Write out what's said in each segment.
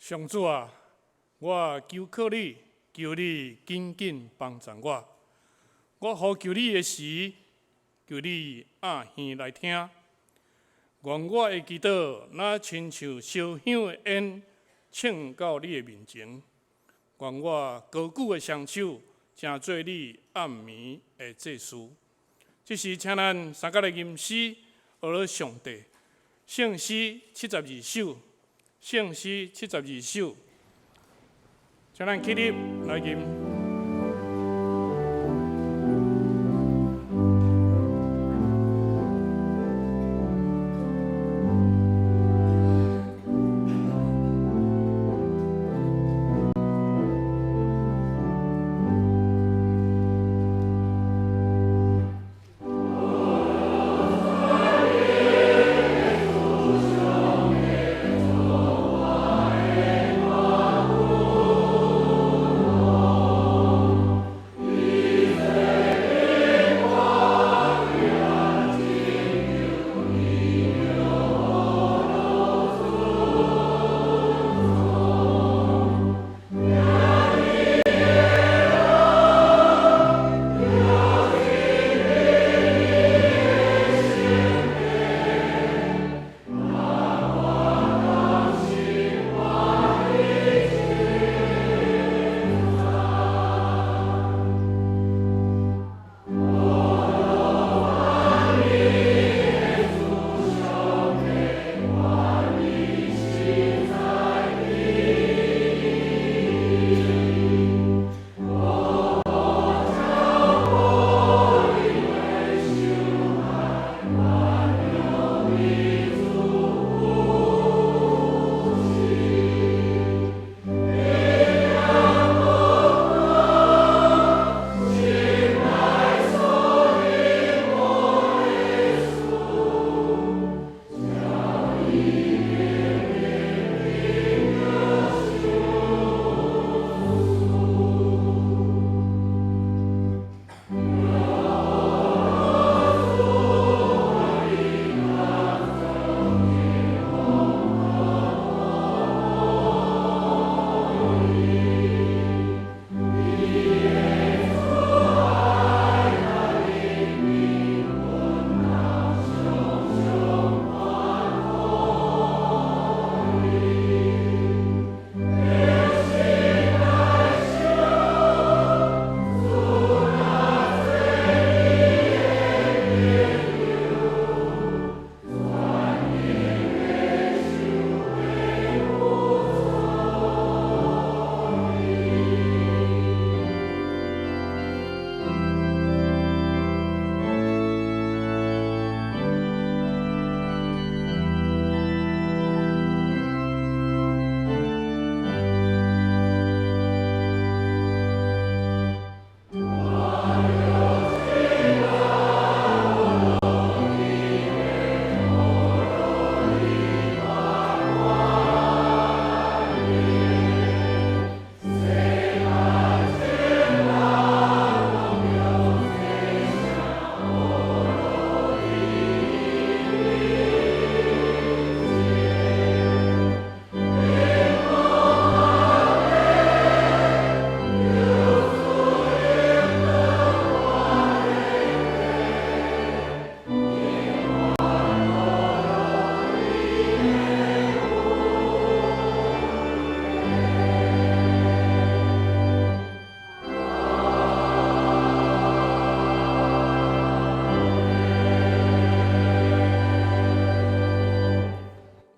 上主啊，我求靠你，求你紧紧帮助我。我呼求你的时，求你暗耳来听。愿我的祈祷若亲像烧香的烟，请到你的面前。愿我高举的双手，成做你暗暝的祭司。这是请咱三角的吟诗，学了上帝。圣诗72首，圣诗72首，请咱起立来吟。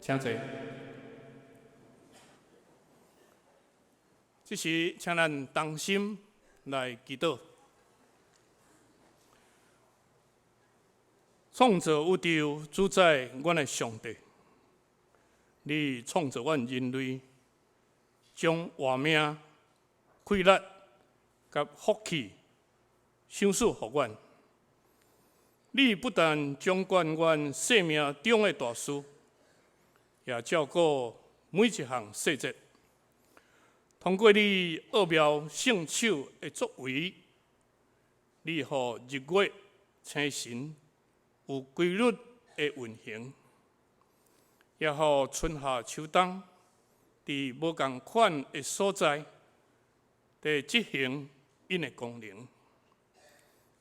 请坐。这时，请咱同心来祈祷。创造宇宙主宰阮的上帝，你创造阮人类，将活命、快乐、甲福气赏赐予阮。你不但掌管阮生命中的大事，也照顾每一项细节。通过你奥妙圣手的作为，你予日月星辰有规律的运行，也予春夏秋冬伫无共款的所在，伫执行因的功能。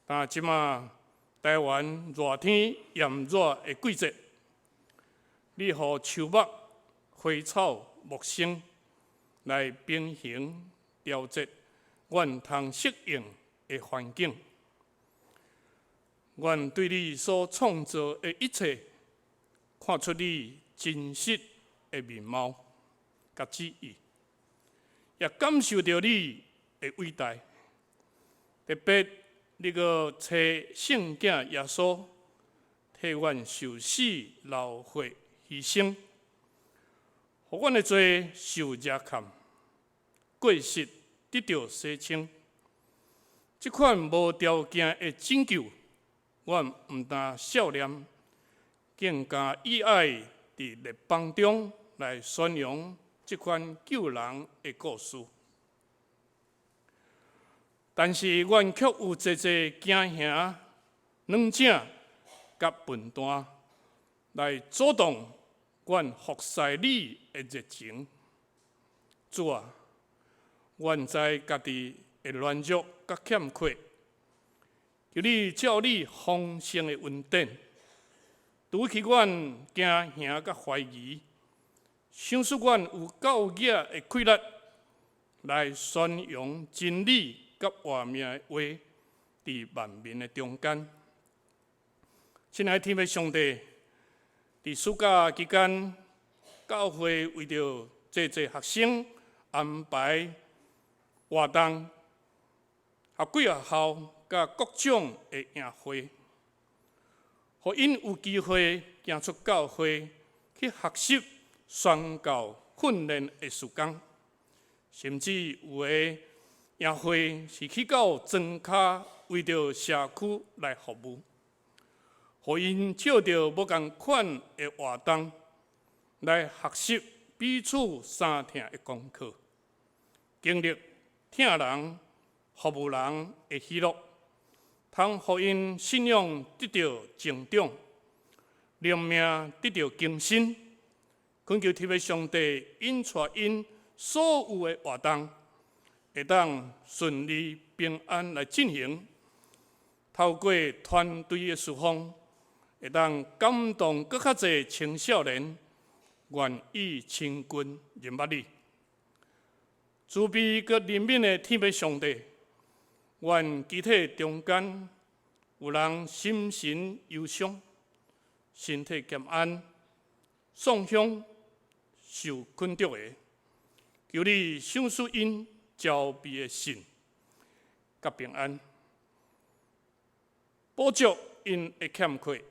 但即马台湾热天炎热的季节，你互树木、花草、木生来平衡调节阮通适应的环境。阮对你所创造的一切，看出你真实的面貌甲旨意，也感受到你的伟大。特别你个找圣囝耶稣，替阮受死、流血、牺牲，互阮的罪受热砍，过失得到洗清。即款无条件的拯救，阮毋但笑念，更加意爱伫列邦中来宣扬即款救人的故事。但是，阮却有济囝兄、软井甲笨蛋来阻挡阮服侍你的热情。主啊，阮知家己的软弱甲欠缺，求你照你丰盛的恩典，除去阮惊吓甲怀疑，想使阮有够额的气力来宣扬真理甲活命的话，伫万民的中间。亲爱的天父上帝，伫暑假期间，教会为着济学生安排活动，合几学校甲各种的宴会，互因有机会行出教会去学习宣教训练的时间，甚至有的宴会是去到庄脚，为着社区来服务，互因照着无共款的活动来学习彼此相听的功课，经历听人、服务人的喜乐，通互因信仰得到成长，灵命得到更新。恳求天父上帝引带因所有的活动，会当顺利平安来进行。透过团队的侍奉，会当感动更较侪青少年愿意亲近认捌你。慈悲佮怜悯的天父上帝，愿集体中间有人心神忧伤、身体欠安、丧乡、受困毒的，求你赏赐因招庇的心甲平安，补足因的欠缺，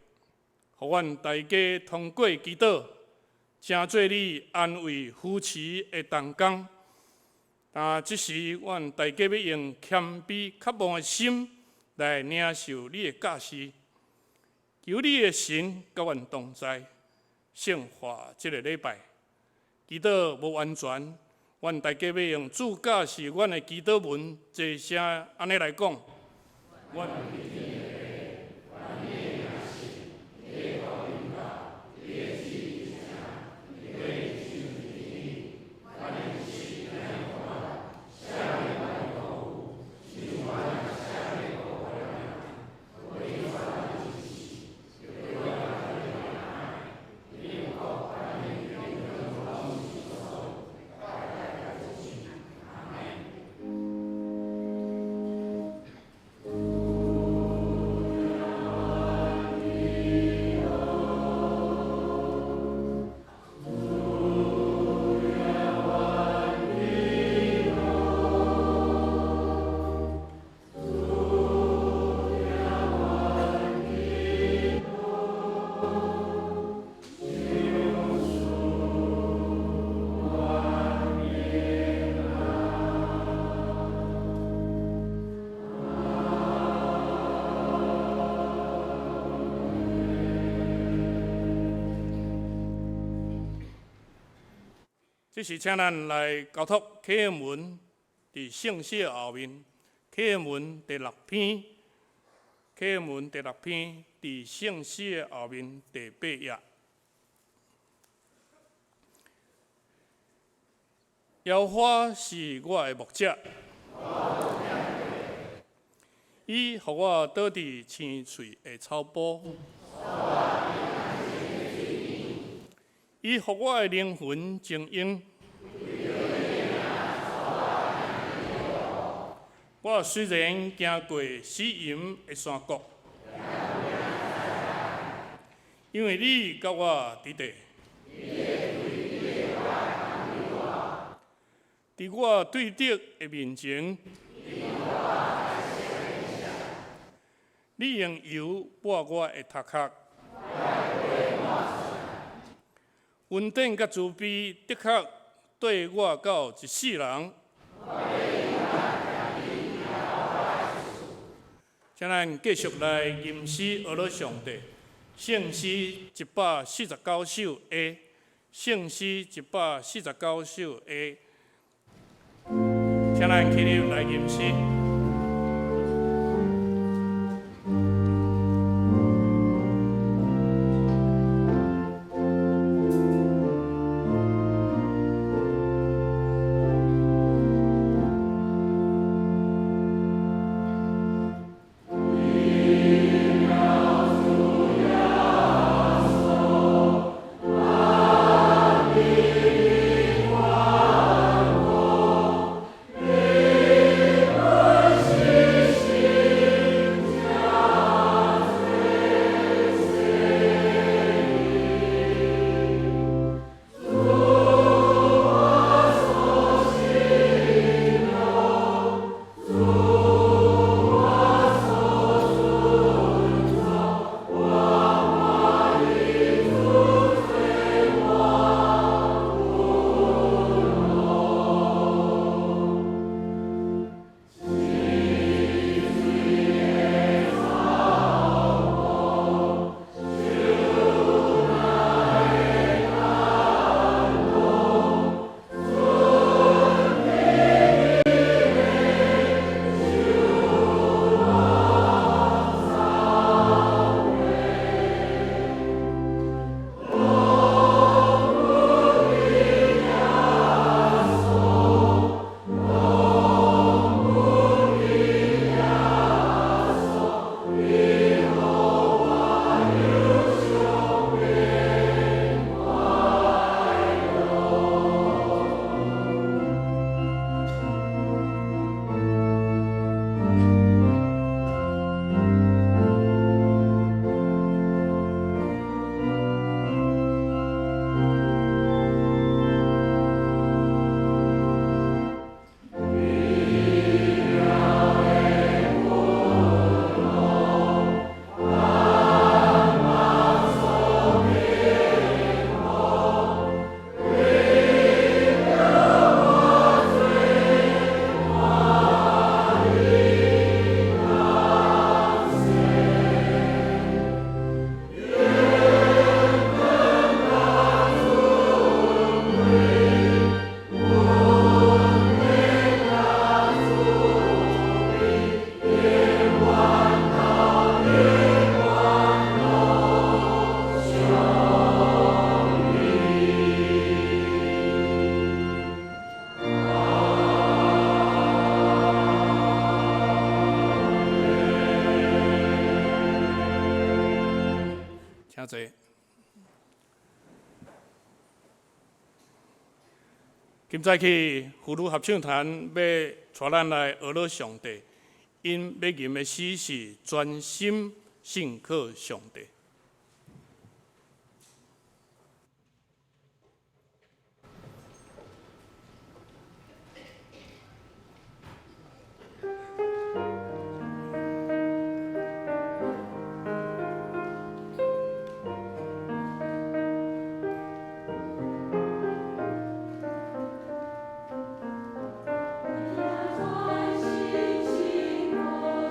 互阮大家通过祈祷，成做你安慰扶持的同工。但即时，阮大家要用谦卑渴望的心来领受你的教示，求你的神甲阮同在，圣化即个礼拜。祈祷无完全，阮大家要用主教示阮的祈祷文，一声安尼来讲。这是请咱来交托启示文伫圣诗后面，启示文第6篇，启示文第6篇伫圣诗后面第8页。耶和华是我的牧者，伊互我倒伫青翠的草坡，伊互我的灵魂静养。我虽然行过死荫的山谷，因为你甲我伫地，伫我对敌的面前，你用油抹我的头壳，恩典甲慈悲的确对我到一世人。请咱继续来吟诗阿拉上帝，圣诗149首 A， 圣诗149首 A， 请咱起立来吟诗。请坐。今早起妇女合唱团要带咱来学乐上帝，因要吟的诗是专心信靠上帝。专心信靠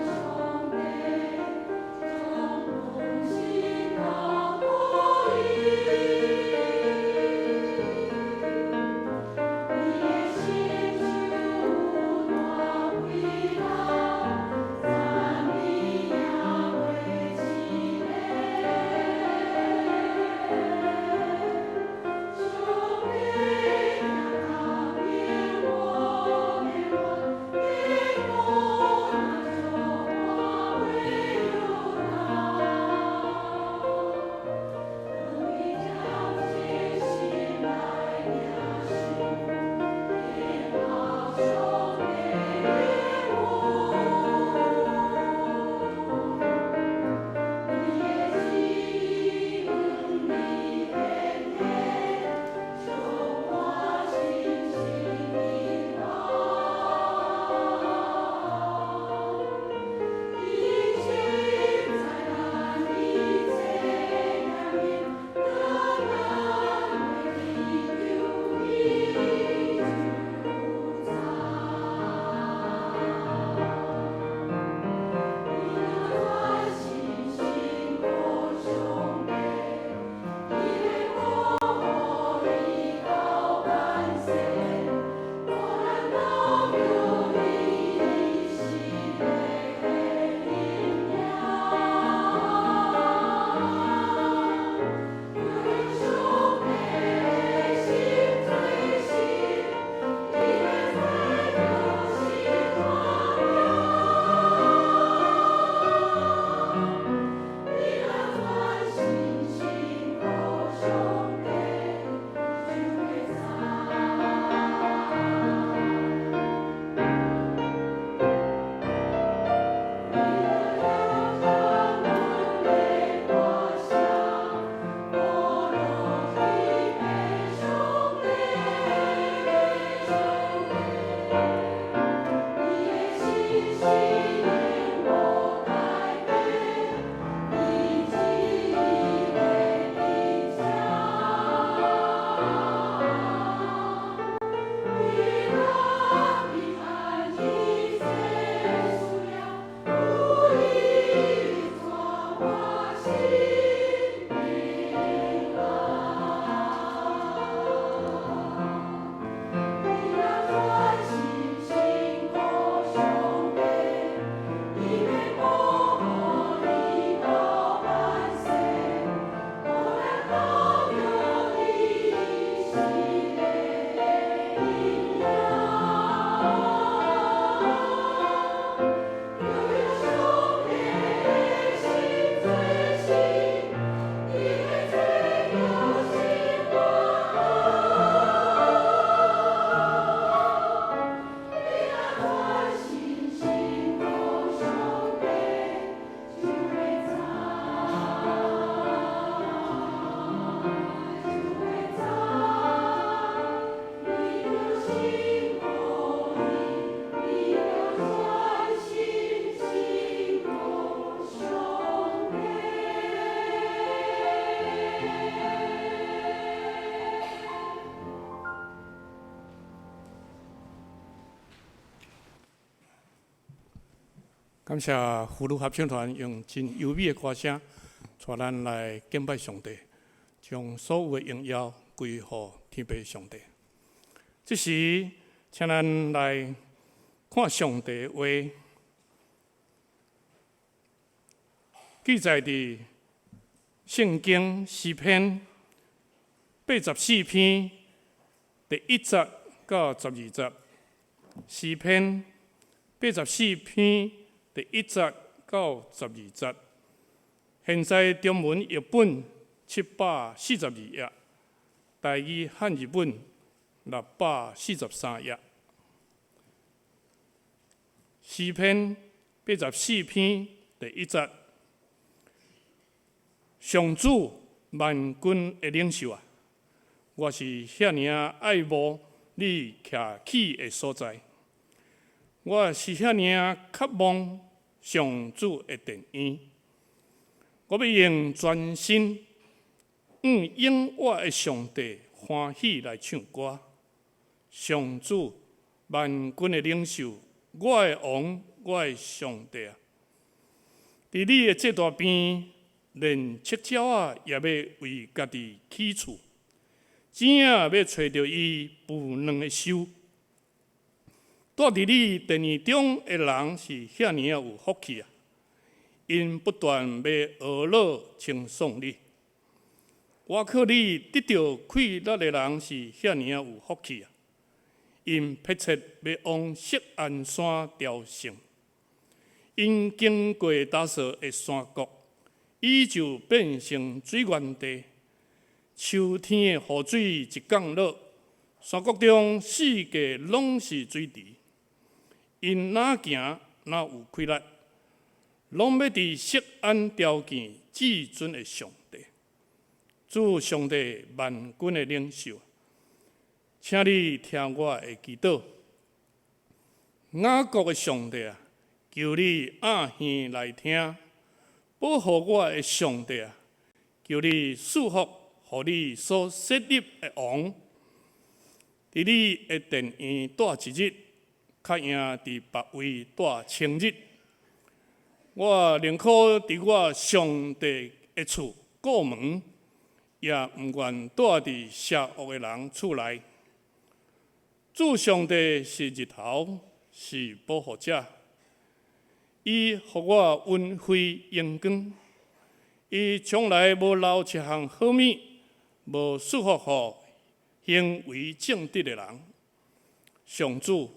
上帝，从梦醒。感谢妇女合唱团用真优美的歌声，带咱来敬拜上帝，将所有的荣耀归乎天父上帝。这时，请咱来看上帝的话，记载伫圣经诗篇84篇第1节到12节。诗篇84篇第1节到12节。现在中文译本742页，台语汉语本643页。诗篇84篇第1节。上主万军的领袖啊，我是遐尔爱慕你徛起的所在，我是遐尔渴望上主的殿院。我要用全心永活的上帝欢喜来唱歌。上主万军的领袖，我的王，我的上帝啊！伫你的这大边，连赤鸟啊也要为家己起厝，钱啊要找到伊不能的收。住伫你殿院中的人是遐尔有福气啊！因不断要学乐称颂你。我靠你得到快乐的人是遐尔有福气啊！因迫切要往锡安山朝圣。因经过大索的山谷，伊就变成水源地。秋天的雨水一降落，山谷中四界拢是水池。因哪行哪有快乐，拢要伫锡安朝见至尊的上帝。主上帝万军的领袖，请你听我的祈祷。雅各的上帝啊，求你暗耳来听，保护我的上帝啊，求你赐福，予你所设立的王，伫你的殿院住一日，较赢伫别位住千日。我宁可伫我上帝的厝过门，也毋愿住伫邪恶的人厝内。主上帝是日头，是保护者，伊予我温辉阳光。伊从来无留一项好物，无束缚予行为正直的人。上主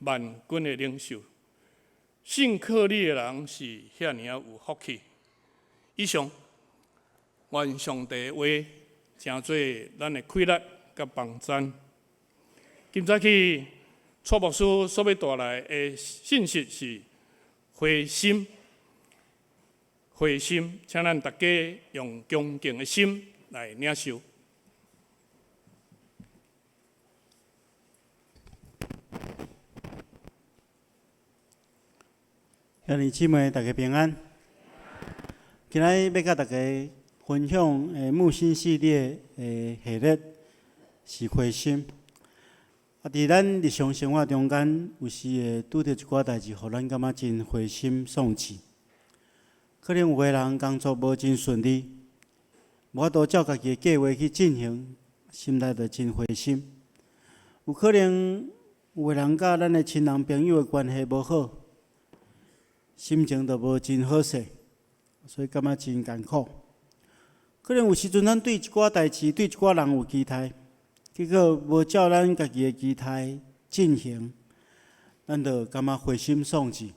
万军的领袖，信靠你的人是遐尔有福气。以上，愿上帝的话成做咱的快乐甲帮赞。今早起，蔡牧师所要带来的信息是灰心。灰心，请咱大家用恭敬的心来领受。兄弟姊妹，大家平安。今日要甲大家分享的木星系列的系列是灰心。伫咱日常生活中间，有时会拄着一寡代志，互咱感觉真灰心丧气。可能有个人工作无真顺利，无法度照家己的计划去进行，心内就真灰心。有可能有个人甲咱的亲人朋友的关系无好。心情就无真好势，所以感觉真艰苦。可能有时阵咱对一寡代志、对一寡人有期待，结果无照咱家己的期待进行，咱就感觉灰心丧气。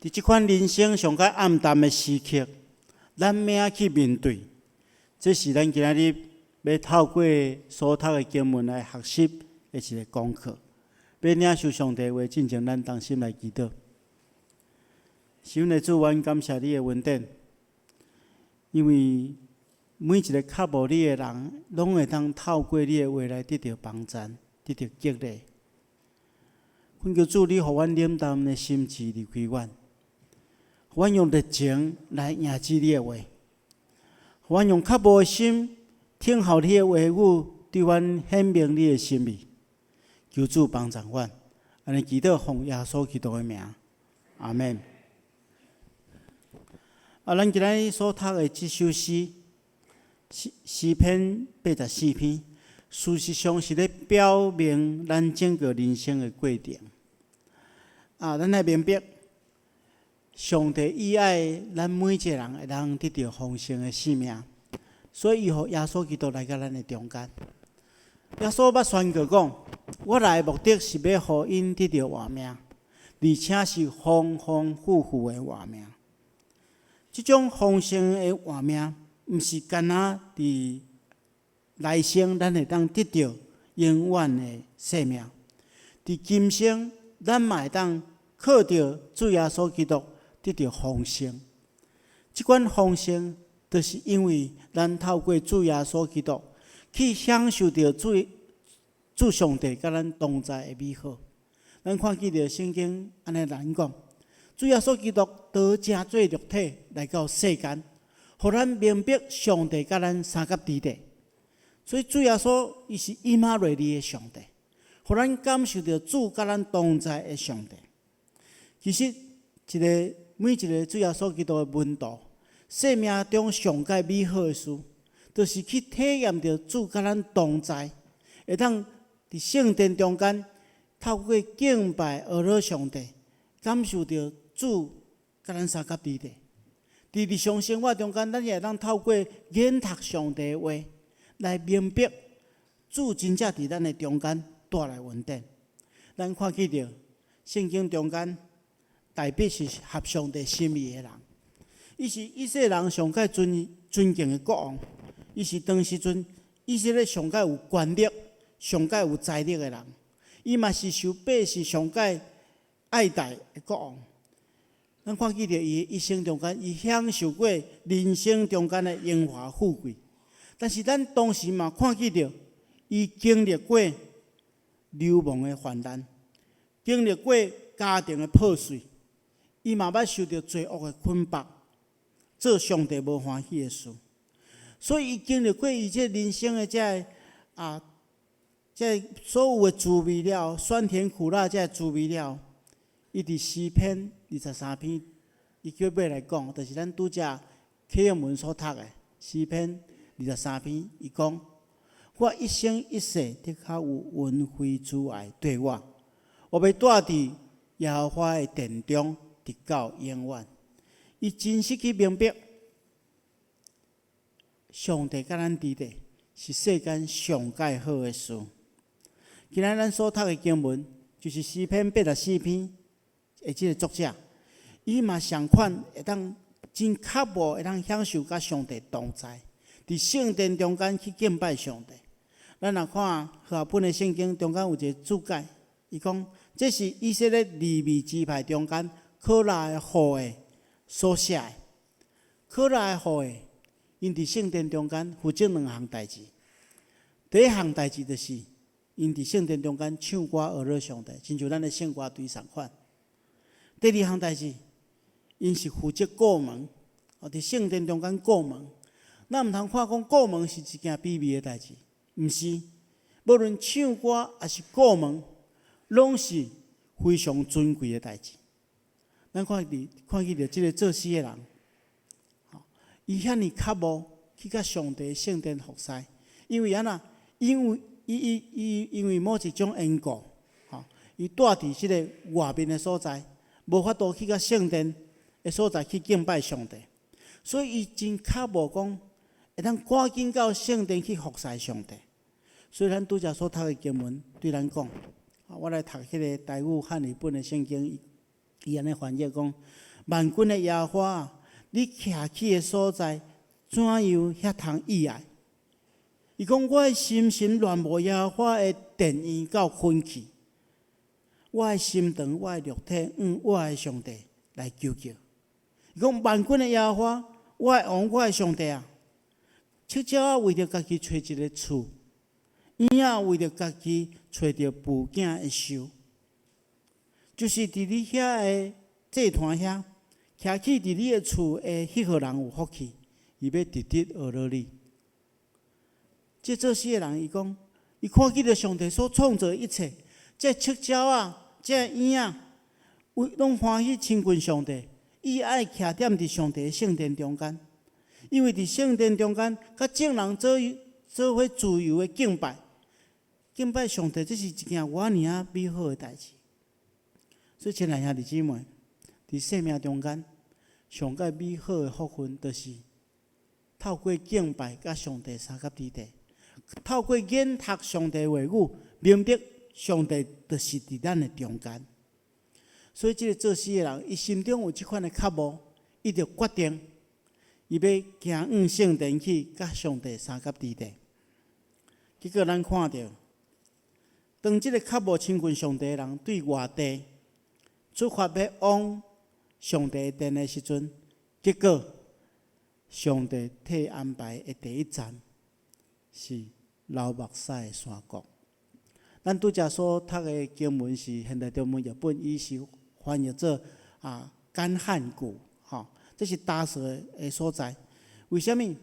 伫即款人生上较暗淡的时刻，咱要去面对，这是咱今仔日要透过所读的经文来学习的一个功课。要领受上帝话，进前咱同心来祈祷。神的主，阮感谢你的恩典，因为每一个较无你的人，拢会当透过你的话来得到帮助，得到激励。恳求主，你互阮冷淡的心志离开阮，互阮用热情来迎接你的话，互阮用较无的心听候你的话语，对阮显明你的心意。求主帮助阮，安尼祈祷奉耶稣基督的名，阿门。咱今日所读的这首诗，诗篇84篇，事实上是咧表明咱整个人生的过程。咱来明白，上帝意爱咱每一个人会当得到丰盛的生命，所以伊予耶稣基督来到咱的中间。耶稣捌宣告讲：“我来的目的是要互因得到活命，而且是丰丰富富的活命。”这种丰盛的活命，毋是干那伫来生咱会当得到永远的生命，伫今生咱嘛会当靠着主耶稣基督得到丰盛。这款丰盛，就是因为咱透过主耶稣基督去享受到主上帝甲咱同在的美好。咱看见着圣经安尼咱讲。主耶稣基督道成做肉体来到世间，互咱明白上帝甲咱三甲之地。所以主耶稣伊是以马内利的上帝，互咱感受到主甲咱同在的上帝。其实每一个主耶稣基督的门徒，生命中上界美好的事，就是去体验到主甲咱同在，会当伫圣殿中间透过敬拜阿拉上帝，感受到主甲咱三甲之地，伫日常生活中间，咱也会当透过研读上帝的话，来明白主真正伫咱的中间带来稳定。咱看见着圣经中间，大卫是合上帝心意的人，伊是以色列人上界尊敬的国王，伊是当时阵以色列上界有权力、上界有财力的人，伊嘛是受百姓上界爱戴的国王。咱看见着伊一生中间，伊享受过人生中间的荣华富贵，但是咱当时嘛看见着伊经历过流氓的患难，经历过家庭的破碎，伊嘛捌受到罪恶的捆绑，做上帝无欢喜的事，所以伊经历过伊这人生的这所有的滋味了，酸甜苦辣这滋味了。伊伫诗篇23篇，伊叫尾来讲，就是咱拄则启用文所读的诗篇23篇，伊讲：我一生一世的确有恩惠慈爱对我，我要住伫耶和华的殿中，直到永远。伊真实去明白，上帝甲咱伫地是世间上介好的事。今仔咱所读的经文，就是诗篇84篇。即个作者，伊嘛相款会当真刻薄，会当享受甲上帝同在，伫圣殿中间去敬拜上帝。咱若看和合本的圣经中间有一个注解，伊讲这是以色列利未支派中间可拉的户的所写的。可拉的户的，因伫圣殿中间负责两项代志。第一项代志就是因伫圣殿中间唱歌阿拉上帝，亲像咱的圣歌队同款。第二项代志，因是负责过门，伫圣殿中间过门。咱毋通看讲过门是一件卑微的代志，毋是。无论唱歌还是过门，拢是非常尊贵的代志。咱看见着即个做诗的人，伊遐尼刻薄去甲上帝圣殿服侍，因为安那，因为某一种缘故，伊住伫即个外面的所在。无法度去到圣殿的所在去敬拜上帝，所以伊真刻薄讲，会当赶紧到圣殿去服侍上帝。所以咱拄则所读的经文对咱讲，我来读迄个台语汉语本的圣经，伊安尼翻译讲：万军的耶和华，你徛起的所在，怎样遐通意爱？伊讲我的心神乱无耶和华的殿院到昏去。我的心肠，我的肉体，我的上帝来求救。伊讲万军的耶和华，我的王，我的上帝啊！赤鸟啊，为着家己找一个厝；鹰啊，为着家己找着父囝的寿。就是伫你遐的祭坛遐，徛起伫你的厝的迄号人有福气，伊要直直学落你。这做诗的人，伊讲，伊看见着上帝所创造的一切。这赤鸟啊，这鹰啊，拢欢喜亲近上帝，伊爱徛踮伫上帝的圣殿中间，因为伫圣殿中间，甲众人做伙自由的敬拜，敬拜上帝，这是一件偌尔啊美好的代志。所以，亲爱兄弟姊妹，伫生命中间，上界美好的福分，就是透过敬拜甲上帝三甲之地，透过研读上帝话语，明白上帝就是伫咱的中间。所以，这个做事的人，伊心中有即款的渴慕，伊就决定，伊要行往圣殿去，甲上帝三甲之地。结果，咱看到，当即个渴慕亲近上帝的人对外地出发要往上帝殿的时阵，结果上帝替安排的第一站是流目屎的山谷。咱拄则所读的经文是现代中文译本，伊是翻译做干旱谷，这是打蛇的所在。为什么？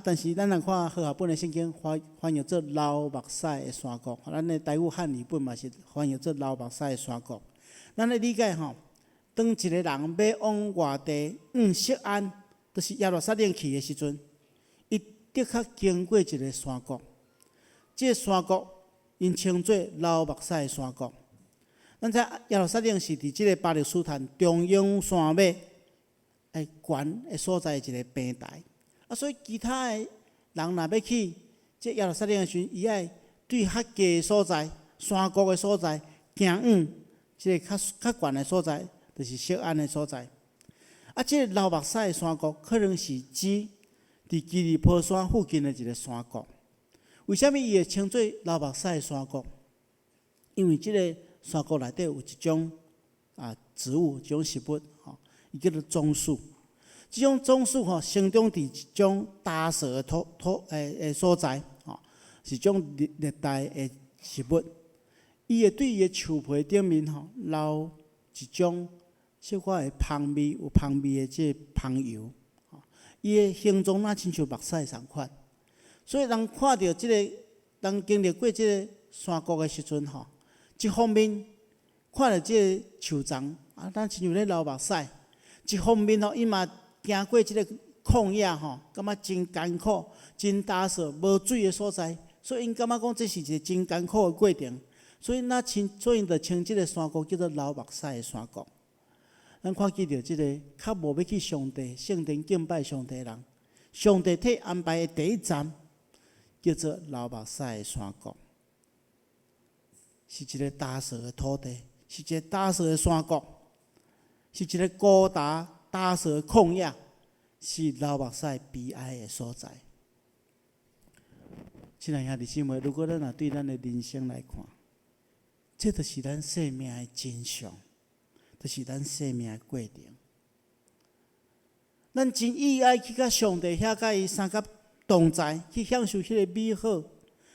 但是咱若看和合本的圣经翻译做流目屎的山谷，咱的台语汉语本嘛是翻译做流目屎的山谷。咱的理解当一个人要往外地锡安，就是耶路撒冷去的时阵，伊的确经过一个山谷。这个山谷因称作流目屎的山谷。咱知耶路撒冷是伫即个巴勒斯坦中央山脉诶悬的所在一个平台。所以其他的人若要去这耶路撒冷的时阵，伊爱对较低的所在、山谷的所在行往即个较悬的所在，就是锡安的所在。即个流目屎的山谷可能是指伫基利波山附近的一个山谷。为什么伊会称作流目屎的山谷？因为即个山谷内底有一种植物，一种食物，伊叫做棕树。即种棕树生长伫一种打蛇的所在，是种热带的食物。伊会对伊的树皮顶面留一种小可的芳味，有芳味的即个芳油。伊的形状若亲像目屎同款，所以人看到即个，人经历过即个山谷的时阵，一方面看到即个树丛咱亲像咧流目屎；一方面伊嘛行过即个旷野感觉真艰苦、真打扫、无水的所在，所以因感觉讲这是一个真艰苦的过程。所以因就称即个山谷叫做流目屎的山谷。咱看见到即个较无要去上帝圣殿敬拜上帝的人，上帝替安排的第一站叫做流目屎的山谷，是一个打扫的土地，是一个打扫的山谷，是一个孤单打扫的旷野，是流目屎悲哀的所在。亲爱兄弟姊妹，如果咱对咱的人生来看，这就是咱生命的真相，就是咱生命的过程。咱真意爱去甲上帝遐甲伊三甲同在，去享受迄个美好，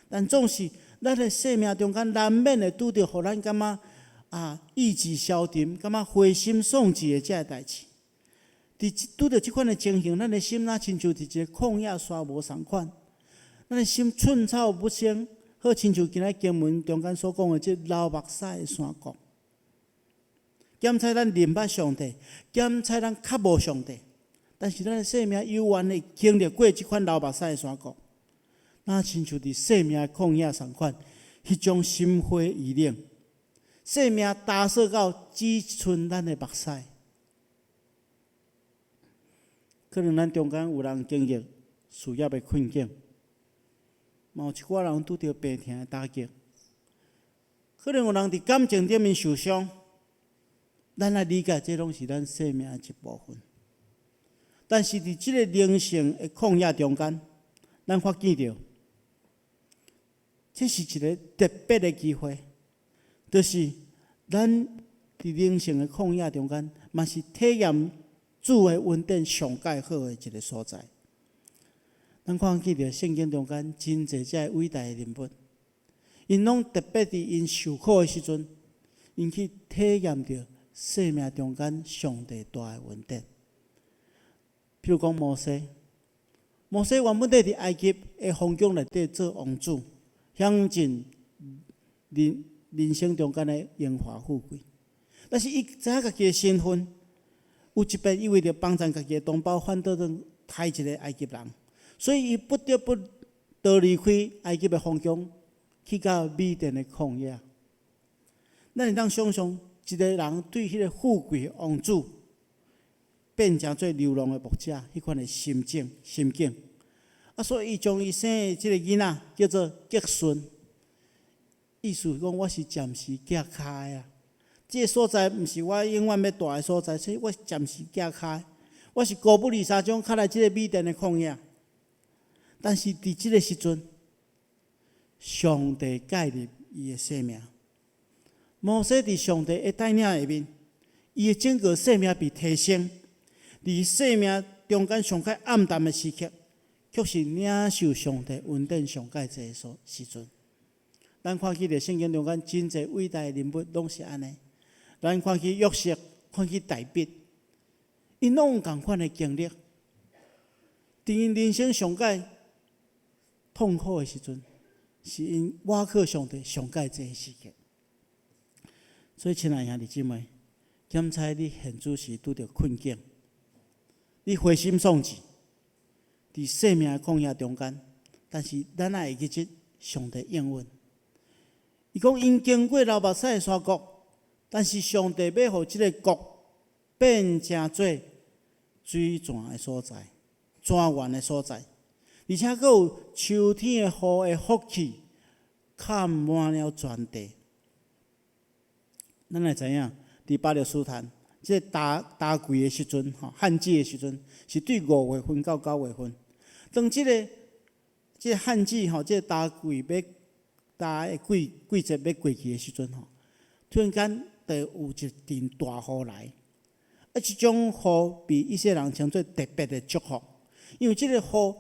但总是咱的生命中间难免会拄着，互咱感觉意志消沉，感觉灰心丧志的这个代志。拄着即款的情形，咱的心若亲像伫一个旷野沙漠同款，咱的心寸草不生，好亲像今仔经文中间所讲的这流目屎的山谷。检测咱认捌上帝，检测咱较无上帝，但是咱的生命有缘的经历过即款流目屎的山谷，咱亲像伫生命的旷野同款，迄种心灰意冷，生命打扫到只剩咱的目屎。可能咱中间有人经历事业的困境，嘛有一寡人拄着病痛的打击，可能有人伫感情顶面受伤。咱来理解，这拢是咱生命的一部分。但是伫即个灵性的旷野中间，咱发现到，这是一个特别的机会，就是咱伫灵性的旷野中间，嘛是体验主的恩典上介好的一个所在。咱看见到圣经中间真侪遮伟大的人物，因拢特别伫因受苦的时阵，因去体验到生命中间上帝大的恩典。譬如讲摩西原本伫埃及的皇宫内底做王子，享尽人生中间的荣华富贵。但是伊知影家己的身份，有一边伊为着帮助家己的同胞，反倒转杀一个埃及人，所以伊不得不逃离开埃及的皇宫，去到米甸的旷野。咱会当想象，一个人对迄个富贵的王子，变成做流浪的牧者，迄款的心境。所以伊将伊生的即个囡仔叫做吉顺，意思讲我是暂时寄开啊。这个所在毋是我永远要住的所在，所以我暂时寄开。我是哥布里沙种较来即个米甸的旷野，但是伫即个时阵，上帝介入伊的生命。摩西伫上帝的带领下面，伊的整个生命被提升。伫生命中间上较暗淡的时刻，却是领受上帝恩典上介济的时阵。咱看起着圣经中间真侪伟大的人物，拢是安尼。咱看起约瑟，看起大卫，因拢有共款的经历。伫因人生上介痛苦的时阵，是因倚靠上帝上介济的时刻。所以，亲爱兄弟姊妹，检查你现主时拄着困境，你灰心丧志，伫生命的旷野中间，但是咱也会记得上帝应允。伊讲因经过流目屎的山谷，但是上帝要互即个国变成做水泉的所在、泉源的所在，而且佫有秋天的雨的福气，盖满了全地。咱会知影，伫巴勒斯坦，即个大季的时阵，旱季的时阵，是对5月份到9月份。当即个旱季即个大季要大的季节要过去的时阵，突然间就有一阵大雨来，即种雨被以色列人称作特别的祝福，因为即个雨会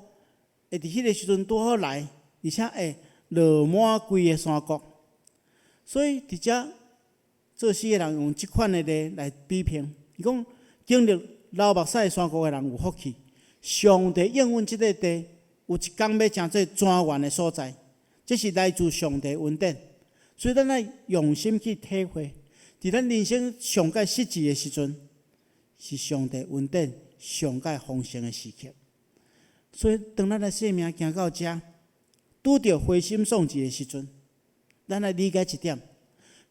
伫迄个时阵拄好来，而且会落满规个山谷，所以伫遮。做事的人用即款的例来比拼，伊讲经历流目屎山谷的人有福气，上帝应允即个地有一天要成做泉源的所在，这是来自上帝恩典。所以咱要用心去体会，伫咱人生上界失志的时阵，是上帝恩典上界丰盛的时刻。所以当咱的生命行到遮，拄着灰心丧志的时阵，咱来理解一点。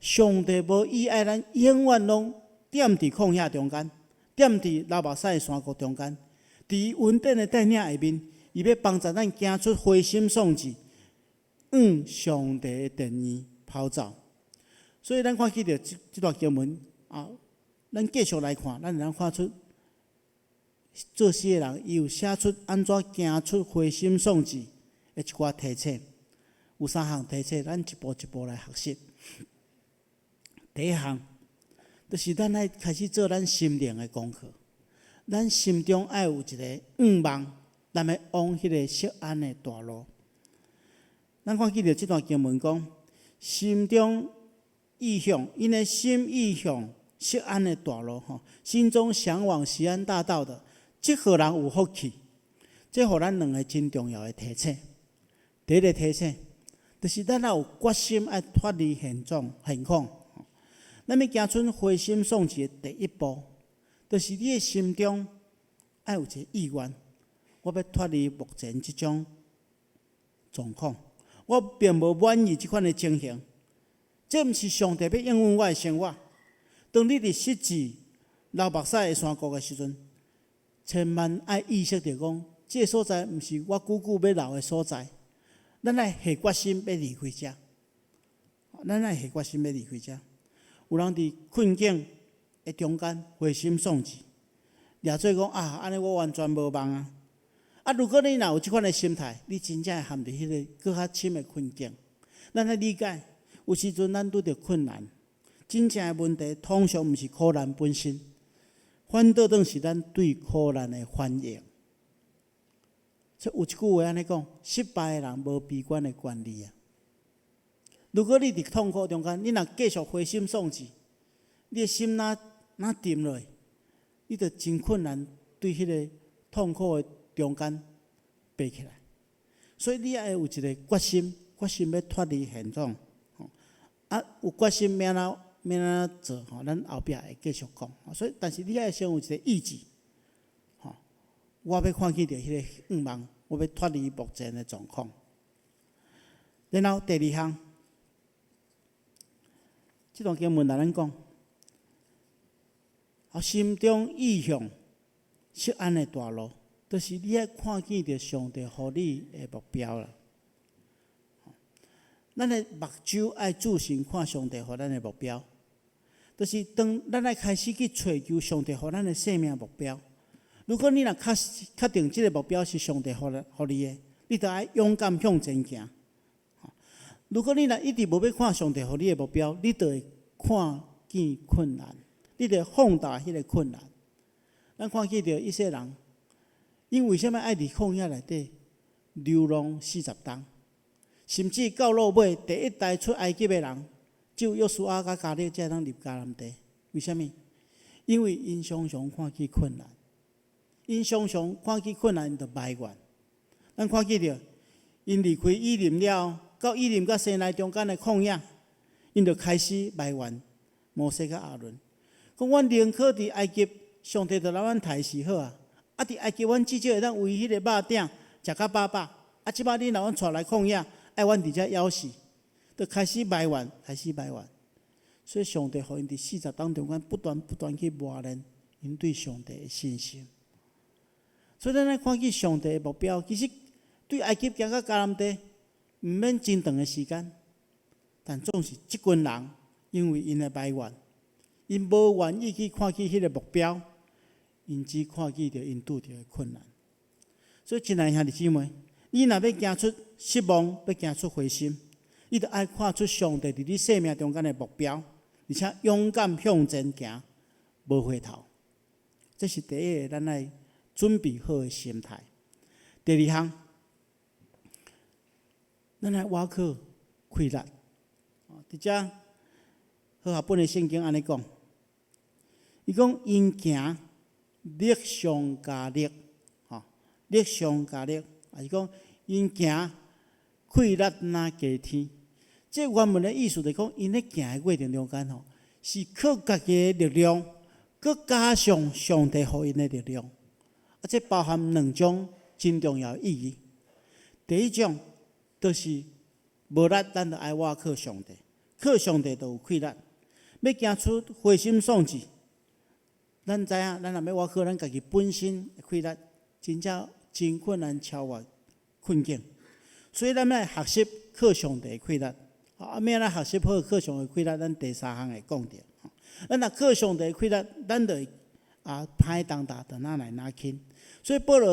上帝无意爱咱永远拢踮伫旷野中间，踮伫流目屎的山谷中间，伫恩典的带领下面，伊要帮助咱行出灰心丧志，上帝的殿院跑走。所以咱看起着这段经文咱继续来看，咱能看出做事的人伊有写出安怎行出灰心丧志的一寡提醒。有3项提醒，咱一步一步来学习。第一项，就是咱爱开始做咱心灵的功课。咱心中爱有一个愿望，咱要往迄个锡安的大路。咱看见着这段经文讲，心中意向，因的心意向锡安的大路，心中向往锡安大道的，这号人有福气。这互咱2个真重要的提醒。第一个提醒，就是咱要有决心爱脱离现况。咱要行出灰心丧志的第一步，就是你的心中爱有一个意愿，我要脱离目前这种状况。我并无满意这款的情形，这毋是上帝要应允我的生活。当你伫失志、流目屎的山谷的时阵，千万爱意识到讲，这个所在毋是我久久要留的所在。咱爱下决心要离开遮，咱爱下决心要离开遮。有人伫困境的中间灰心丧志，掠做讲安尼我完全无望啊！如果你若有即款的心态，你真正会陷入迄个更较深的困境。咱来理解，有时阵咱拄着困难，真正的问题通常毋是苦难本身，反倒当是咱对苦难的反应。所以有一句话安尼讲：失败的人无悲观的权利啊！如果你伫痛苦中间，你若继续灰心丧志，你的心若沉落，你就真困难对迄个痛苦的中间爬起来。所以你要有一个决心要脱离现状。有决心要要安怎做吼，咱后壁会继续讲。所以，但是你爱先有一个意志，吼，我要看见着迄个愿望，我要脱离目前的状况。然后第二项，这段经文来咱讲，心中意向适安的大路，就是你爱看见着上帝予你的目标啦。咱的目睭爱注心看上帝予咱的目标，就是当咱爱开始去追求上帝予咱的生命目标。如果你若确定这个目标是上帝予你的，你就爱勇敢向前行。如果你若一直无要看上帝予你的目标，你就会看见困难，你就会放大迄个困难。咱看见着一些人，因为什么爱伫旷野内底流浪40冬？甚至到落尾，第一代出埃及的人，只有约书亚甲迦勒才通入迦南地。为什么？因为因常常看见困难，因常常看见困难，因就埋怨。咱看见着，因离开以琳了，到以琳甲西奈中间的旷野，因就开始埋怨摩西甲亚伦，讲阮宁可伫埃及，上帝就来阮刣死好啊！啊，伫埃及阮至少会当为迄个肉鼎食甲饱饱。啊，即摆你若阮带来旷野，爱阮伫遮枵死，就开始埋怨，所以上帝互因伫40冬中间不断去磨练因对上帝的信心。所以咱来看见上帝的目标，其实对埃及行到迦南地，毋免真长的时间，但总是即群人因为因的埋怨，因无愿意去看见迄个目标，因只看见着因拄着的困难。所以，亲爱兄弟姊妹，你若要行出失望，要行出灰心，你就爱看出上帝伫你生命中间的目标，而且勇敢向前行，无回头。这是第一个，咱爱准备好的心态。第二项，咱爱挖靠开力。伫遮好学本的圣经安尼讲，伊讲因行力上加力，力上加力，也是讲因行开力若加天。这原文的意思就是讲，因咧行的过程中间是靠家己的力量，佮加上上帝予因的力量。这包含两种真重要的意义。第一种就是无力，咱就爱倚靠上帝，靠上帝就有气力。要行出灰心丧志，咱知影，咱若要倚靠咱家己本身的气力，真正真困难超越困境。所以咱要学习靠上帝的气力。要安怎学习好靠上帝的气力？咱第三项会讲到。咱若靠上帝的气力，咱就歹当大，就哪来哪轻。所以保罗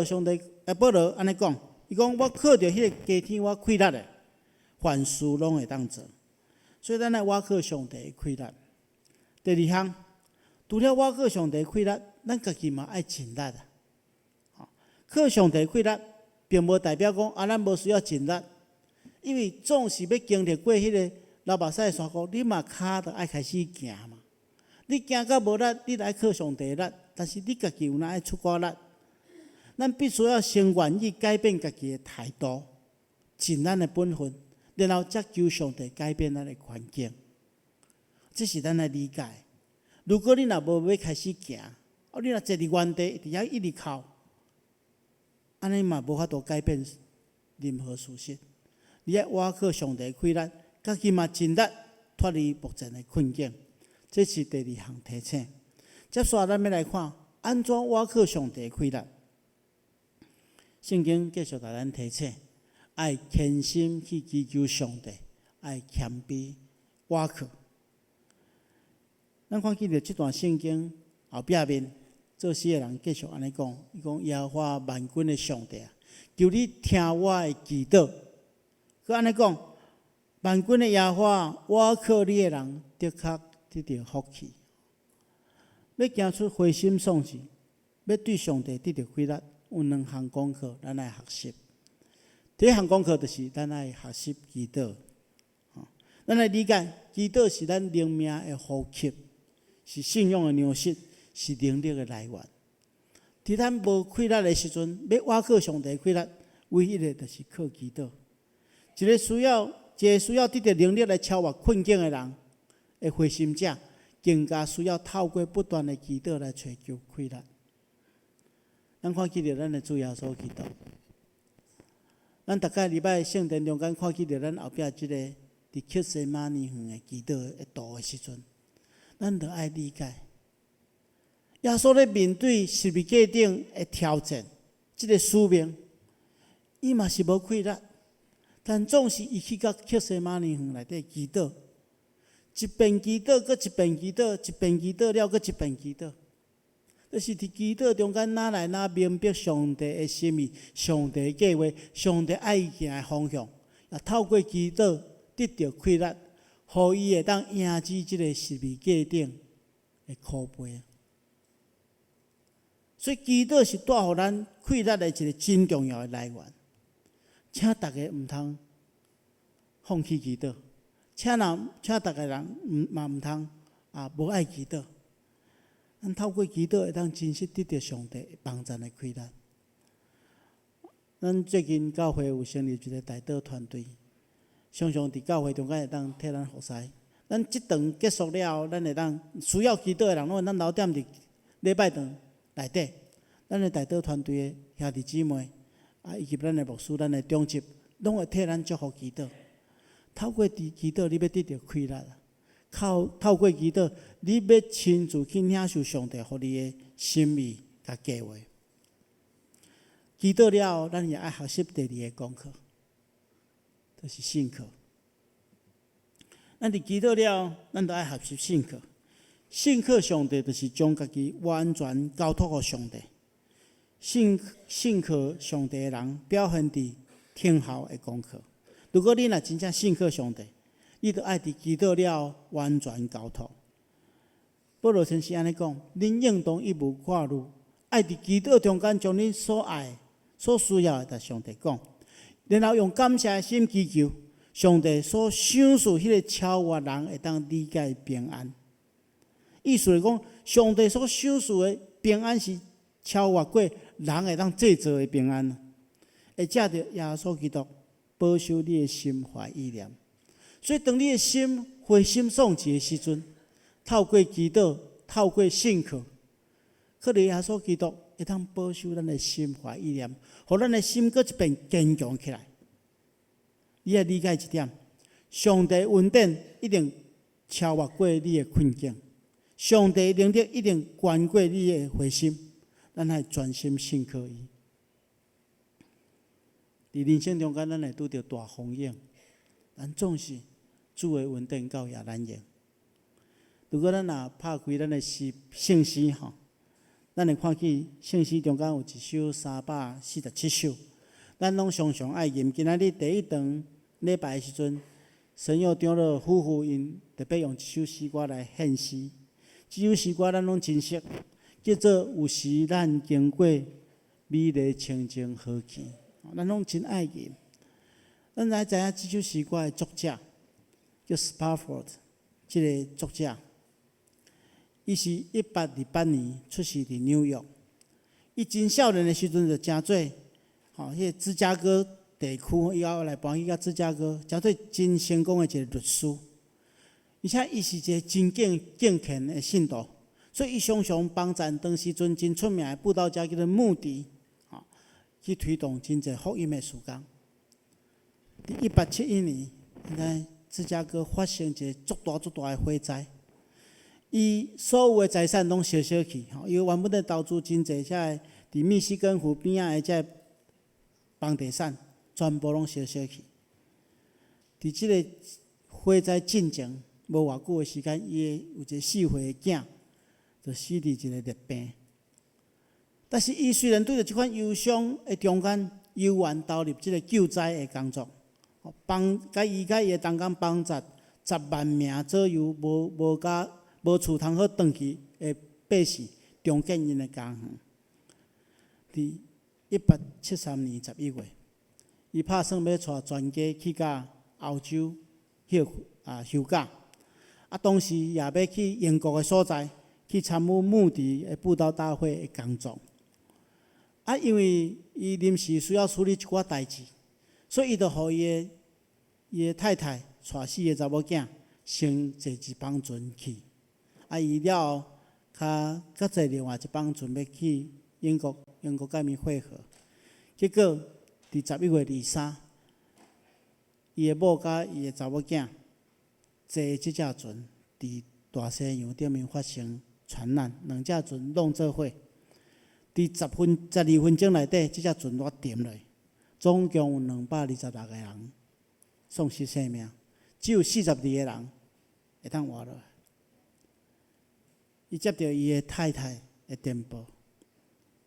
安尼讲，伊讲我靠着迄个加天我气力的，凡事拢会当做。所以咱来倚靠上帝的气力。第二项，除了倚靠上帝的气力，咱家己嘛爱尽力啊。靠上帝的气力，并无代表讲咱无需要尽力，因为总是要经历过迄个流目屎的山谷，你嘛骹就爱开始行嘛。你行到无力，你就爱靠上帝的力，但是你家己有哪爱出寡力？咱必须要先愿意改变家己的态度，尽咱的本分，然后才求上帝改变咱的环境。这是咱来理解。如果你若无要开始行，你若坐伫原地，伫遐一直哭，安尼嘛无法度改变任何事实。你要倚靠上帝的气力，家己嘛尽力脱离目前的困境。这是第二项提醒。接下来咱要来看安怎倚靠上帝的气力。圣经继续甲咱提醒，爱虔心去祈求上帝，爱谦卑倚靠。咱看见着这段圣经后壁面，做诗的人继续安尼讲，伊讲耶和华万军的上帝啊，求你听我的祈祷。佮安尼讲，万军的耶和华，倚靠你的人，的确得到福气。要行出灰心丧志，要对上帝得到气力，有两项功课，咱来学习。第一项功课就是咱来学习祈祷。咱来理解，祈祷是咱灵命的呼吸，是信仰的粮食，是能力的来源。伫咱无气力的时阵，要倚靠上帝的气力，唯一的就是靠祈祷。一个需要得到能力来超越困境的人，的灰心者，更加需要透过不断的祈祷来寻求快乐。咱看见着咱的主耶稣基督，咱大概礼拜圣殿中间看见着咱后壁即个伫克西马尼园的祈祷的道的时阵，咱着爱理解，耶稣咧面对十字架顶的挑战，即个使命，伊嘛是无快乐，但总是伊去到克西马尼园内底祈祷，一边祈祷，搁一边祈祷，一边祈祷了，搁一边祈祷。就是伫祈祷中间，哪来哪明白上帝的心意、上帝的计划、上帝爱行的方向，也透过祈祷得到快乐，互伊会当赢取即个十字架顶的苦杯。所以祈祷是带互咱快乐的一个真重要的来源。请大家毋通放弃祈祷，请大家人嘛毋通无爱祈祷。咱透过祈祷会当真实得到上帝帮助的快乐。咱最近教会有成立一个代祷团队，常常伫教会中间会当替咱服侍。咱即顿结束了，咱会当需要祈祷的人，拢会咱留踮伫礼拜堂内底。咱的代祷团队的兄弟姊妹以及咱的牧师、咱的长执，拢会替咱祝福祈祷。透过祈祷，你要得到快乐。透过祈祷，你要亲自去领受上帝予你的心意甲计划。祈祷了，咱也爱学习第二个功课，就是信靠。咱伫祈祷了，咱就爱学习信靠。信靠上帝，就是将家己完全交托给上帝。信靠上帝的人，表现伫听候的功课。如果你若真正信靠上帝，你着爱伫祈祷了完全交托。保罗先生安尼讲：，恁应当一无挂虑，爱伫祈祷中间将恁所爱、所需要的甲上帝讲，然后用感谢的心祈求，上帝所赏赐迄个超越人会当理解平安。意思是讲，上帝所赏赐的平安是超越过人会当制造的平安，会借着耶稣基督保守你的心怀意念。所以，当你的心灰心丧志的时阵，透过祈祷，透过信靠，靠着耶稣基督会当保守咱的心怀意念，互咱的心搁一遍坚强起来。你要理解一点，上帝恩典一定超越过你的困境，上帝能力一定关过你的灰心，咱要专心信靠伊。伫人生中间，咱会拄着大风影，咱总是主的恩典到也难言。如果咱若拍开咱的圣诗吼，咱会看见圣诗中间有一首347首，咱拢常常爱吟。今仔日第一堂礼拜的时阵，神佑长老夫妇因特别用一首诗歌来献诗。这首诗歌咱拢真熟，叫做《有时咱经过美丽清净好去》，咱拢真爱吟。咱来知影这首诗歌的作者叫 Spafford， 这个作者，伊是1828年出世伫纽约。伊真少年的时阵就真做，迄个芝加哥地区，以后来搬去到芝加哥，真做真成功的一个律师。而且伊是一个真敬虔的信徒，所以伊常常帮助当时阵真出名的布道家叫做穆迪，去推动真侪福音的事工。伫1871年，在芝加哥发生一个足大的火灾，伊所有的财产拢烧去，伊原本的投资真侪，遮伫密西根湖边仔的遮房地产，全部拢烧去。伫即个火灾进前无偌久的时间，伊有一个4岁的囝，就死伫一个热病。但是伊虽然对着即款忧伤的中间，犹原投入即个救灾的工作。甲伊的同工帮助10万名左右无厝通好转去的百姓，重建因的家园。伫1873年11月，伊打算要带全家去到欧洲休假，同时也要去英国的所在去参与穆迪的布道大会的工作。因为伊临时需要处理一寡代志，所以伊就予伊的太太带4个查某囝先坐一帮船去，伊了后，较坐另外一帮船要去英国甲伊会合。结果伫11月23，伊的某甲伊的查某囝坐即只船，伫大西洋顶面发生船难，两只船弄做伙。伫12分钟内底，即只船落沉落，总共有226个人丧失性命，只有42个人会当活落来。伊接到伊的太太的电报，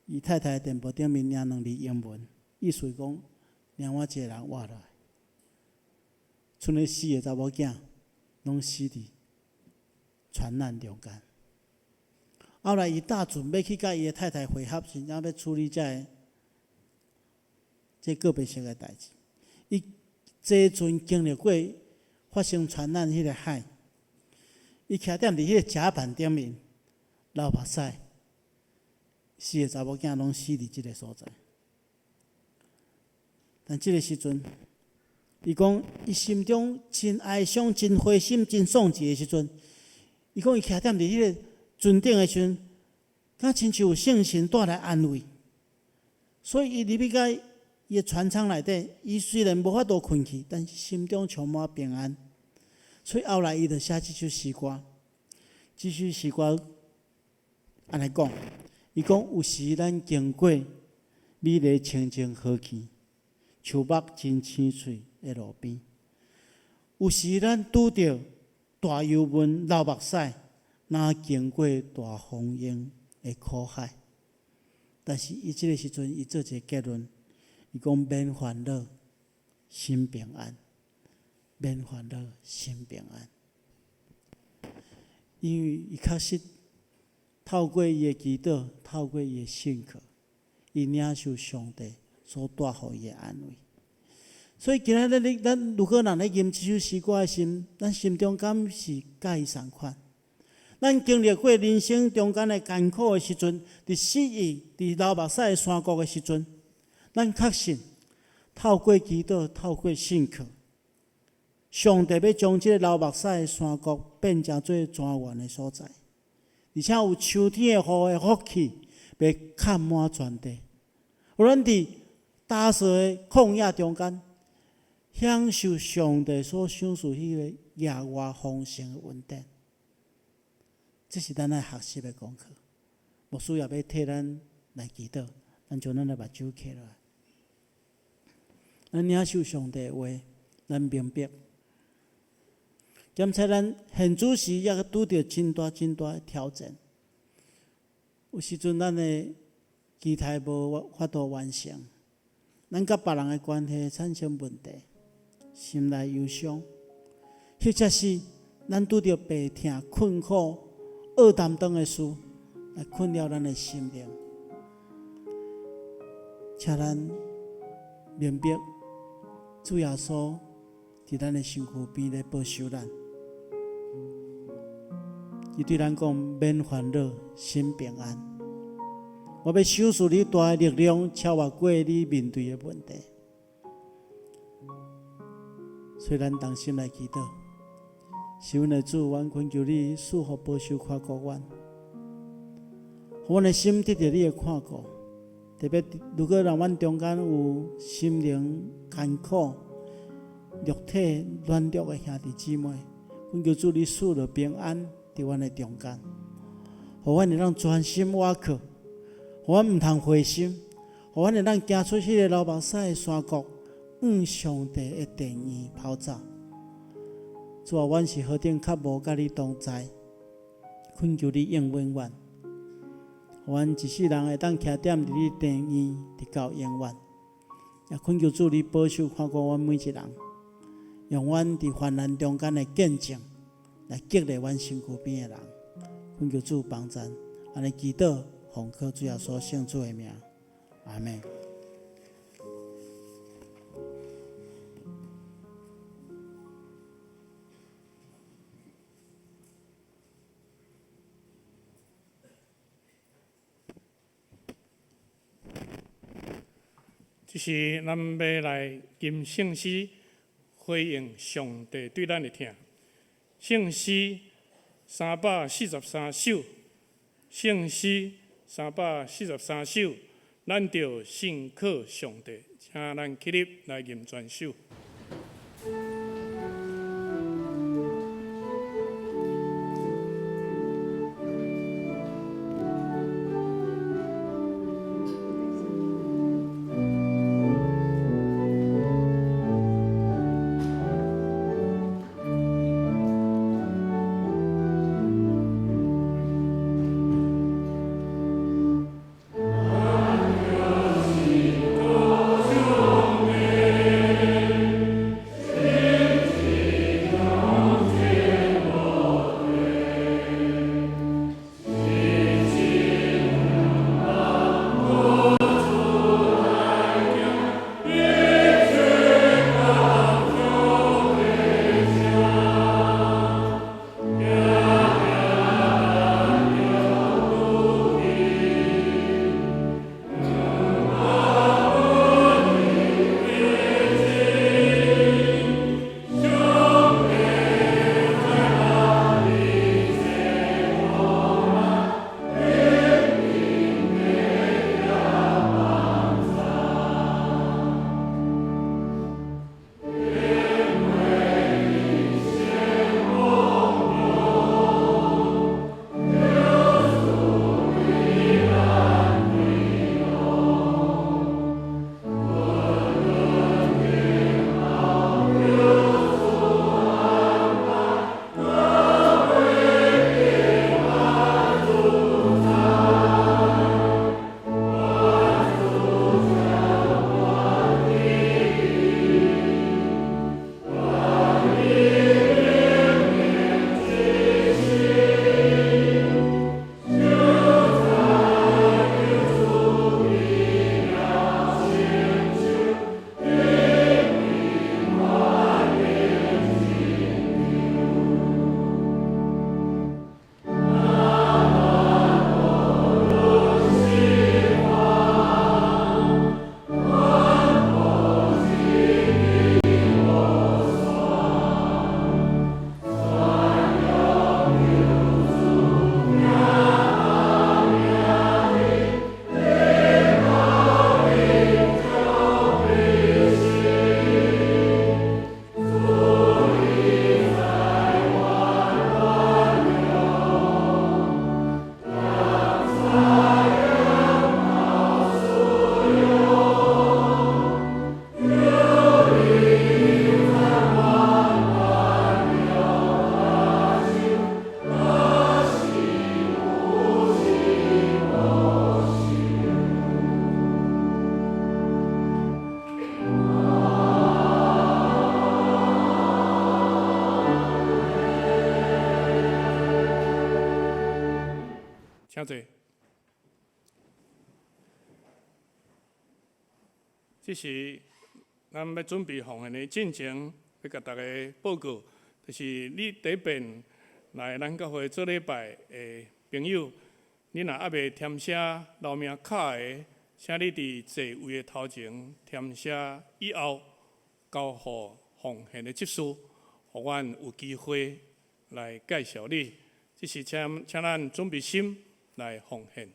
伊太太的电报顶面领2字英文，意思是讲，领我一个人活落来，剩个4个查某囝拢死伫船难中间。后来伊搭船要去甲伊的太太会合，真正要处理这个别性的代志。伊坐船经历过发生船难迄个海，伊徛踮伫迄个甲板顶面，流目屎，4个查某囝拢死伫即个所在。但即个时阵，伊讲伊心中真哀伤、真灰心、真丧志的时阵，伊讲伊徛踮伫迄个船顶的时阵，敢亲像有圣神带来安慰。所以伊入去甲伊的船舱内底，伊虽然无法度困去，但是心中充满平安。所以后来伊就写即首诗歌，即首诗歌安尼讲，伊讲有时咱经过美丽清净河崎，树木真青翠的路边；有时咱拄着大游轮流目屎，若经过大风涌的苦海。但是伊即个时阵，伊做一个结论，伊讲免烦恼，心平安；免烦恼，心平安。因为伊确实透过伊的祈祷，透过伊的信靠，伊领受上帝所带予伊的安慰。所以今仔日咱如果人咧吟即首诗歌的心，咱心中敢是甲伊同款？咱经历过人生中间的艰苦的时阵，伫失意、伫流目屎的山谷的时阵，咱确信透过祈祷、透过信靠，上帝要将即个流目屎的山谷变成做泉源的所在，而且有秋天的雨的福气，要盖满全地。有咱伫打扫的旷野中间，享受上帝所享受迄个野外丰盛的稳定。这是咱爱学习的功课，无需要要替咱来祈祷，咱将咱的目睭起来，咱领受上帝的话，咱明白。检测咱现主时也拄着真大的挑战，有时阵咱的期待无法度完成，咱甲别人的关系产生问题，心内忧伤，或者是咱拄着病痛、困苦、恶担当的事来困扰咱的心灵，请咱明白主耶稣伫咱的身躯边咧保守咱。伊对咱讲：免烦恼，心平安。我要享受你大的力量，超越过你面对的问题。所以咱同心来祈祷，是阮的主，阮恳求你赐福保守看顾阮，互阮的心得到你的看顾。特别如果让阮中间有心灵艰苦、肉体软弱的兄弟姊妹，阮求主你赐落平安伫阮的中间，互阮会当专心倚靠，互阮毋通灰心，互阮会当行出迄个流目屎的山谷，向上帝的殿院跑走。主啊，阮是何等较无甲你同在，恳求你应允阮，互阮一世人会当徛踮伫你殿院，直到永远。也恳求主你保守看顾阮每一人，用阮伫患难中间的见证来激励阮身躯边的人。恳求主帮咱，安尼祈祷，奉靠主耶稣圣主的名，阿门。这是咱要来吟圣诗，回应上帝对咱的疼。圣诗343首，圣诗343首，咱着信靠上帝，请咱起立来吟全首。请坐。这是咱要准备奉献的进程，要甲大家报告，就是你第一遍来咱教会做礼拜的朋友，你若还未填写留名卡的，请你伫座位的头前填写，以后交予奉献的执事，互阮有机会来介绍你。这是请咱准备心来奉献。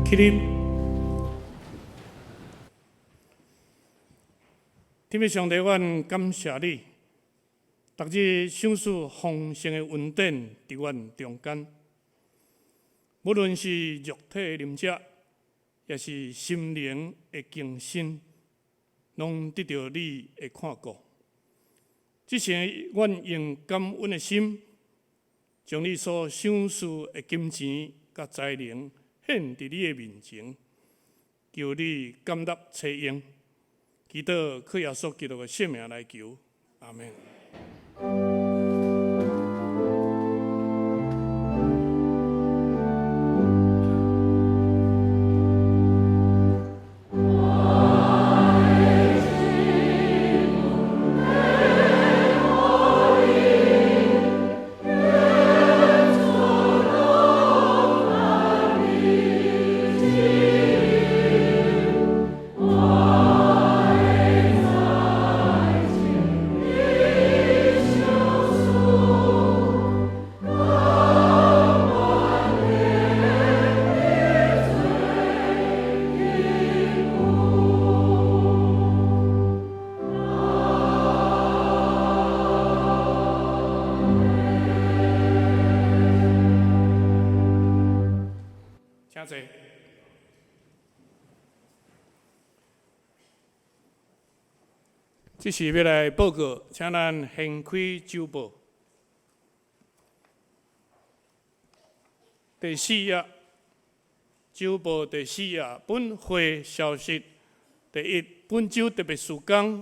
起立。天父上帝，阮感谢你，逐日赏赐丰盛的恩典伫阮中间。无论是肉体的啉食，也是心灵的更新，拢得到你的看顾。这些阮用感恩的心，将你所赏赐的金钱甲才能献伫你的面前，求你感纳采用。祈祷靠耶稣基督的圣名来求，阿门。请坐。这是要来报告，请咱掀开周报。第4页，周报第4页，本会消息第1，本周特别事工，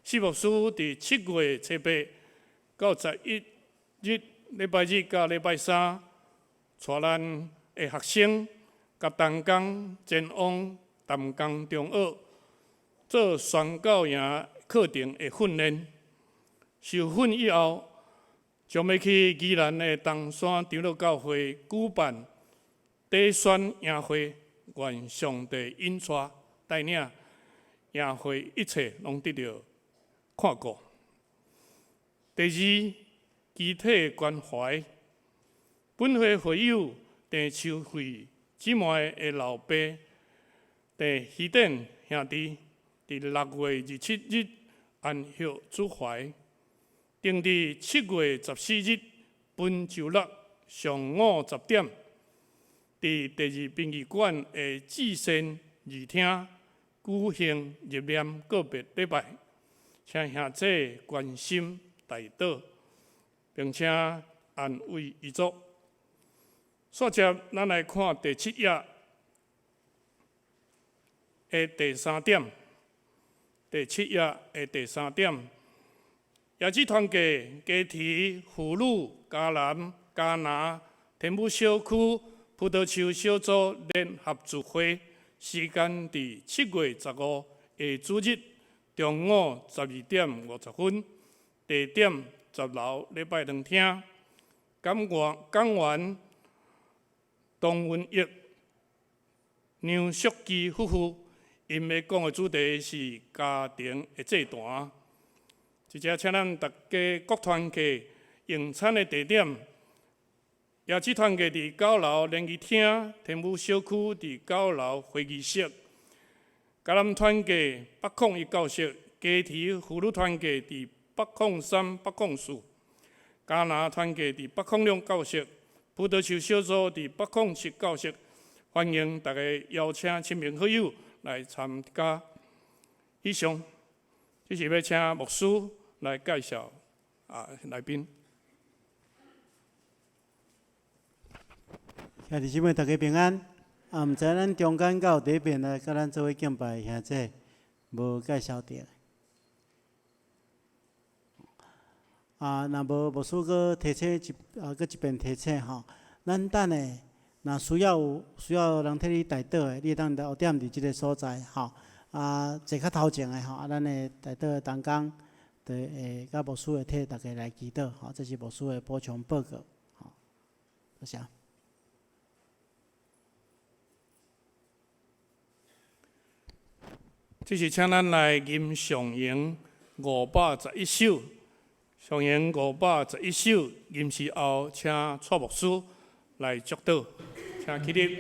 四牧师伫7月7日到11日，礼拜日到礼拜3，带咱的学生甲同工前往淡江中学做宣教营课程的训练。受训以后，将要去宜兰的东山长老教会举办短宣营会，愿上帝引带带领营会一切拢得到看顾。第2，集体关怀，本会会友郑秋惠姊妹的老爸郑希典兄弟，伫6月27日安息主怀，定伫7月14日本周六上午10点，伫第2殡仪馆的至善二厅举行入殓告别礼拜，请兄姐关心代祷，并且安慰遗族。接着，咱来看第7页的第3点。第7页的第3点，耶子团契家庭妇女嘉南嘉南天母小区葡萄树小组联合聚会，时间伫7月15日下主日中午12点50分，地点10楼礼拜堂厅。讲员董文益、梁淑基夫妇。因要讲的主题是家庭的祭坛。接着，请咱大家各团契用餐的地点，耶子团契伫9楼联谊厅，天母小区伫9楼会议室。嘉南团契801教室，家庭妇女团契伫803、804。嘉南团契伫802教室，葡萄树小组伫807教室。欢迎大家邀请亲朋好友来参加。以上，这是要请牧师来介绍来宾。兄弟姊妹，大家平安。毋知咱中间到第一遍来甲咱做伙敬拜兄弟，无介绍到。若无牧师搁提醒搁一遍提醒吼，咱等下若需要人替你代祷的，你当后点伫即个所在吼。坐较头前的吼，咱的代祷的同工，就会甲牧师会替大家来祈祷吼，这是牧师的补充报告吼。多谢。这是请咱来吟上咏511首，上咏511首吟诗后，请蔡牧师来祝祷，请起立。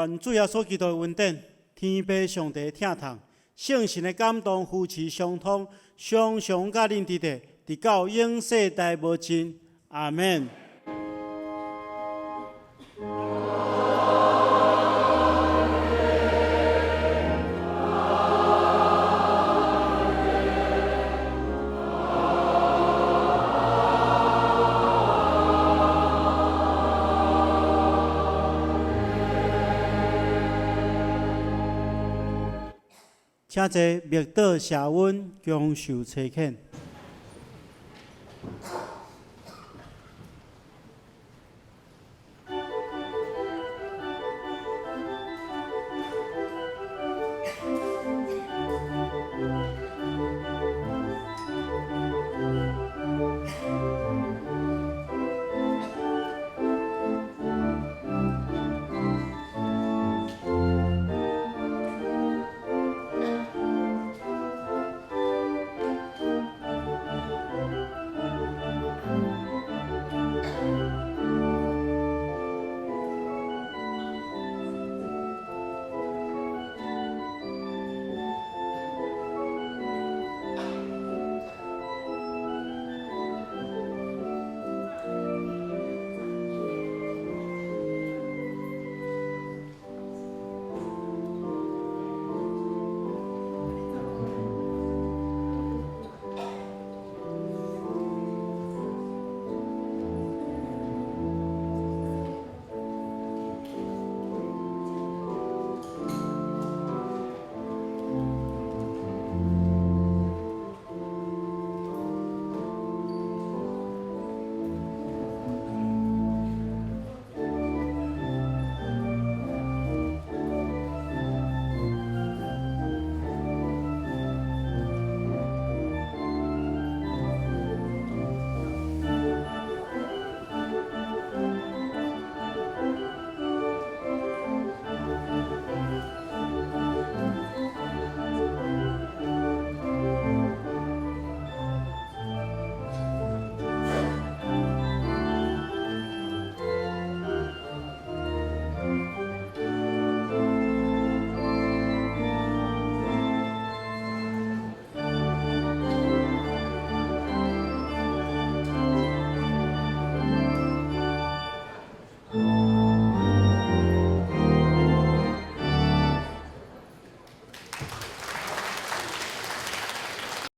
愿主耶稣基督的恩典、天父上帝的疼痛、圣神的感动、夫妻相通，常常甲恁伫地，直到永世代无尽。阿门。请坐，默祷谢恩，共受差遣。